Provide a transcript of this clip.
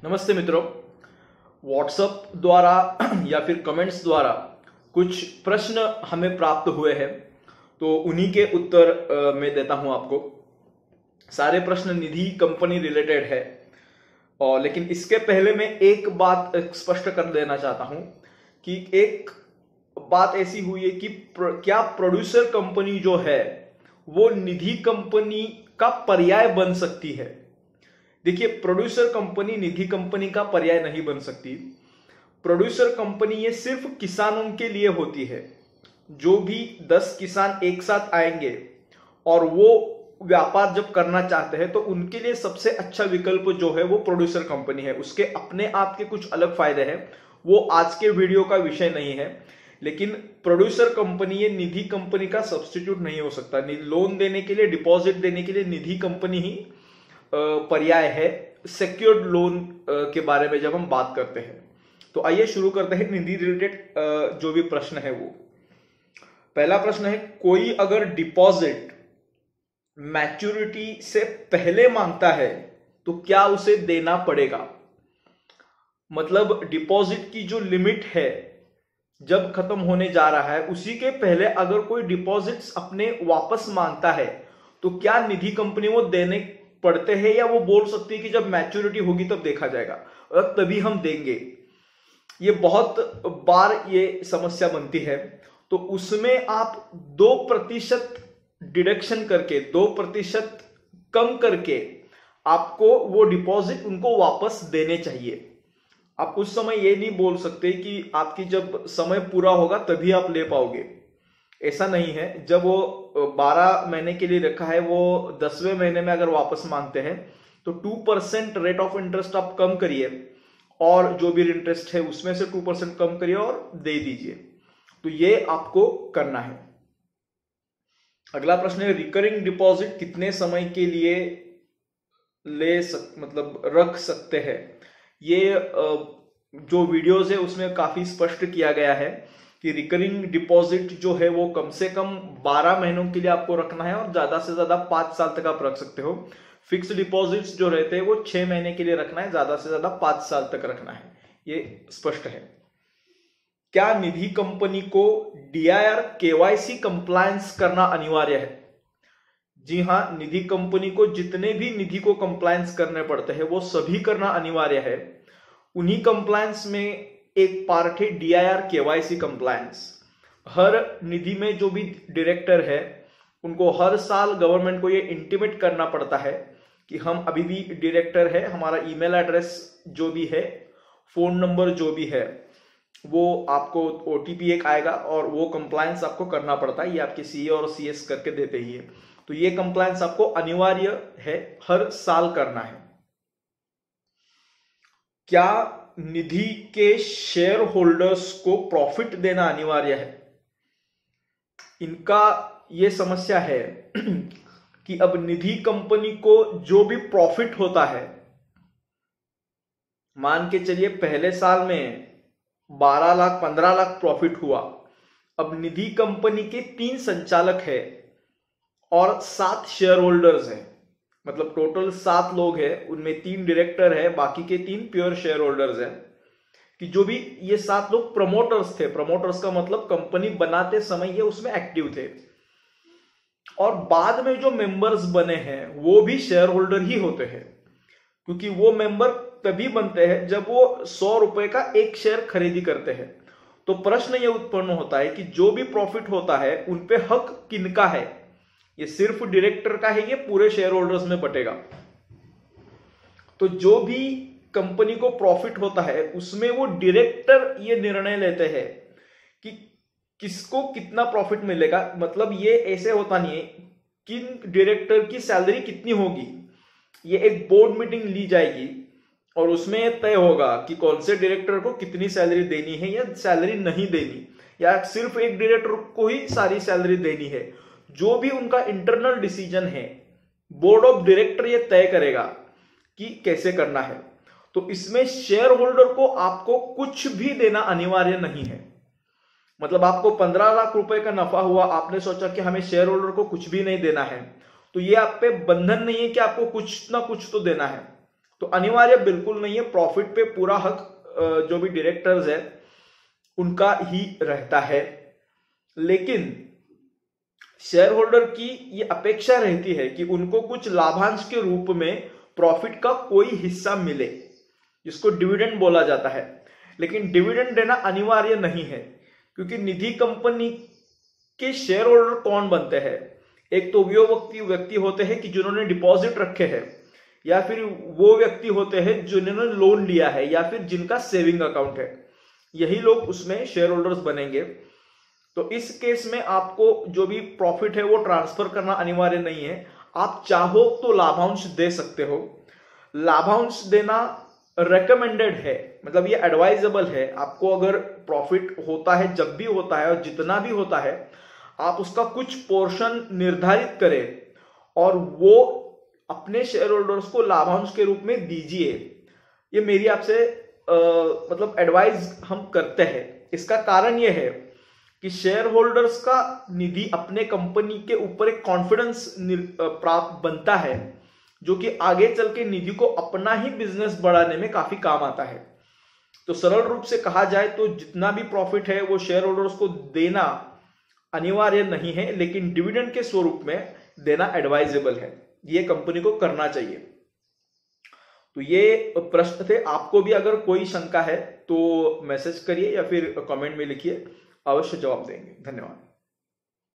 नमस्ते मित्रों। व्हाट्सएप द्वारा या फिर कमेंट्स द्वारा कुछ प्रश्न हमें प्राप्त हुए हैं, तो उन्हीं के उत्तर मैं देता हूं आपको। सारे प्रश्न निधि कंपनी रिलेटेड है, और लेकिन इसके पहले मैं एक बात स्पष्ट कर देना चाहता हूं कि एक बात ऐसी हुई है कि क्या प्रोड्यूसर कंपनी जो है वो निधि कंपनी का पर्याय बन सकती है। देखिए, प्रोड्यूसर कंपनी निधि कंपनी का पर्याय नहीं बन सकती। प्रोड्यूसर कंपनी ये सिर्फ किसानों के लिए होती है। जो भी 10 किसान एक साथ आएंगे और वो व्यापार जब करना चाहते हैं तो उनके लिए सबसे अच्छा विकल्प जो है वो प्रोड्यूसर कंपनी है। उसके अपने आप के कुछ अलग फायदे हैं, वो आज के वीडियो का विषय नहीं है। लेकिन प्रोड्यूसर कंपनी ये निधि कंपनी का सब्स्टिट्यूट नहीं हो सकता। लोन देने के लिए, डिपॉजिट देने के लिए निधि कंपनी ही पर्याय है सिक्योर्ड लोन के बारे में जब हम बात करते हैं। तो आइए शुरू करते हैं निधि रिलेटेड जो भी प्रश्न है वो। पहला प्रश्न है, कोई अगर डिपॉजिट मैच्योरिटी से पहले मांगता है तो क्या उसे देना पड़ेगा। मतलब डिपॉजिट की जो लिमिट है जब खत्म होने जा रहा है उसी के पहले अगर कोई डिपॉजिट्स अपने वापस मांगता है तो क्या निधि कंपनी वो देने पड़ते हैं, या वो बोल सकती है कि जब मैच्योरिटी होगी तब देखा जाएगा और तभी हम देंगे। ये बहुत बार ये समस्या बनती है। तो उसमें आप 2% डिडक्शन करके, 2% कम करके आपको वो डिपॉजिट उनको वापस देने चाहिए। आप उस समय ये नहीं बोल सकते कि आपकी जब समय पूरा होगा तभी आप ले पाओगे, ऐसा नहीं है। जब वो 12 महीने के लिए रखा है, वो 10वें महीने में अगर वापस मांगते हैं तो 2% रेट ऑफ इंटरेस्ट आप कम करिए और जो भी इंटरेस्ट है उसमें से 2% कम करिए और दे दीजिए। तो ये आपको करना है। अगला प्रश्न है, रिकरिंग डिपॉजिट कितने समय के लिए मतलब रख सकते हैं। ये जो वीडियोस है उसमें काफी स्पष्ट किया गया है कि रिकरिंग डिपॉजिट जो है वो कम से कम 12 महीनों के लिए आपको रखना है और ज्यादा से ज्यादा 5 साल तक आप रख सकते हो। फिक्स डिपॉजिट्स जो रहते हैं वो 6 महीने के लिए रखना है, ज्यादा से ज्यादा 5 साल तक रखना है, ये स्पष्ट है। क्या निधि कंपनी को DIR KYC कंप्लायंस करना अनिवार्य है। जी हां, निधि कंपनी को जितने भी निधि को कंप्लायंस करने पड़ते हैं वो सभी करना अनिवार्य है। उन्हीं कंप्लायंस में एक पार्ट है DIR KYC कंप्लायंस। हर निधि में जो भी डायरेक्टर है उनको हर साल गवर्नमेंट को ये इंटीमेट करना पड़ता है कि हम अभी भी डायरेक्टर है, हमारा ईमेल एड्रेस जो भी है, फोन नंबर जो भी है, वो आपको OTP एक आएगा और वो कंप्लायंस आपको करना पड़ता है। ये आपके CA और CS करके देते ही है। तो ये कंप्लायंस आपको अनिवार्य है, हर साल करना है। क्या निधि के शेयर होल्डर्स को प्रॉफिट देना अनिवार्य है। इनका ये समस्या है कि अब निधि कंपनी को जो भी प्रॉफिट होता है, मान के चलिए पहले साल में 12 लाख 15 लाख प्रॉफिट हुआ। अब निधि कंपनी के 3 संचालक है और 7 शेयर होल्डर्स है, मतलब टोटल 7 लोग हैं, उनमें 3 डायरेक्टर है, बाकी के 3 प्योर शेयर होल्डर्स हैं। कि जो भी ये 7 लोग प्रमोटर्स थे, प्रमोटर्स का मतलब कंपनी बनाते समय ये उसमें एक्टिव थे, और बाद में जो मेंबर्स बने हैं वो भी शेयर होल्डर ही होते हैं, क्योंकि वो मेंबर तभी बनते हैं जब वो 100 रुपए का एक शेयर खरीदी करते हैं। तो प्रश्न ये उत्पन्न होता है कि जो भी प्रॉफिट होता है उनपे हक किनका है। ये सिर्फ डायरेक्टर का है, ये पूरे शेयर होल्डर्स में बटेगा। तो जो भी कंपनी को प्रॉफिट होता है उसमें वो डायरेक्टर ये निर्णय लेते हैं कि किसको कितना प्रॉफिट मिलेगा। मतलब ये ऐसे होता नहीं है किन डायरेक्टर की सैलरी कितनी होगी, ये एक बोर्ड मीटिंग ली जाएगी और उसमें तय होगा कि कौन से डायरेक्टर को कितनी सैलरी देनी है या सैलरी नहीं देनी, या सिर्फ एक डायरेक्टर को ही सारी सैलरी देनी है। जो भी उनका इंटरनल डिसीजन है, बोर्ड ऑफ डायरेक्टर ये तय करेगा कि कैसे करना है। तो इसमें शेयर होल्डर को आपको कुछ भी देना अनिवार्य नहीं है। मतलब आपको 15 लाख रुपए का नफा हुआ, आपने सोचा कि हमें शेयर होल्डर को कुछ भी नहीं देना है, तो ये आप पे बंधन नहीं है कि आपको कुछ ना कुछ तो देना है। तो अनिवार्य बिल्कुल नहीं है, प्रॉफिट पे पूरा हक जो भी डायरेक्टर्स है उनका ही रहता है। लेकिन शेयर होल्डर की ये अपेक्षा रहती है कि उनको कुछ लाभांश के रूप में प्रॉफिट का कोई हिस्सा मिले, जिसको डिविडेंड बोला जाता है। लेकिन डिविडेंड देना अनिवार्य नहीं है, क्योंकि निधि कंपनी के शेयर होल्डर कौन बनते हैं? एक तो वो व्यक्ति होते हैं कि जिन्होंने डिपॉजिट रखे हैं, या फिर वो व्यक्ति होते हैं जिन्होंने लोन लिया है, या फिर जिनका सेविंग अकाउंट है। यही लोग उसमें शेयर होल्डर्स बनेंगे। तो इस केस में आपको जो भी प्रॉफिट है वो ट्रांसफर करना अनिवार्य नहीं है। आप चाहो तो लाभांश दे सकते हो। लाभांश देना रेकमेंडेड है, मतलब ये एडवाइजेबल है। आपको अगर प्रॉफिट होता है, जब भी होता है और जितना भी होता है, आप उसका कुछ पोर्शन निर्धारित करें और वो अपने शेयर होल्डर्स को लाभांश के रूप में दीजिए। ये मेरी आपसे मतलब एडवाइस हम करते हैं। इसका कारण यह है कि शेयर होल्डर्स का निधि अपने कंपनी के ऊपर एक कॉन्फिडेंस प्राप्त बनता है, जो कि आगे चल के निधि को अपना ही बिजनेस बढ़ाने में काफी काम आता है। तो सरल रूप से कहा जाए तो जितना भी प्रॉफिट है वो शेयर होल्डर्स को देना अनिवार्य नहीं है, लेकिन डिविडेंड के स्वरूप में देना एडवाइजेबल है। ये कंपनी को करना चाहिए। तो ये प्रश्न थे। आपको भी अगर कोई शंका है तो मैसेज करिए या फिर कमेंट में लिखिए, अवश्य जवाब देंगे। धन्यवाद।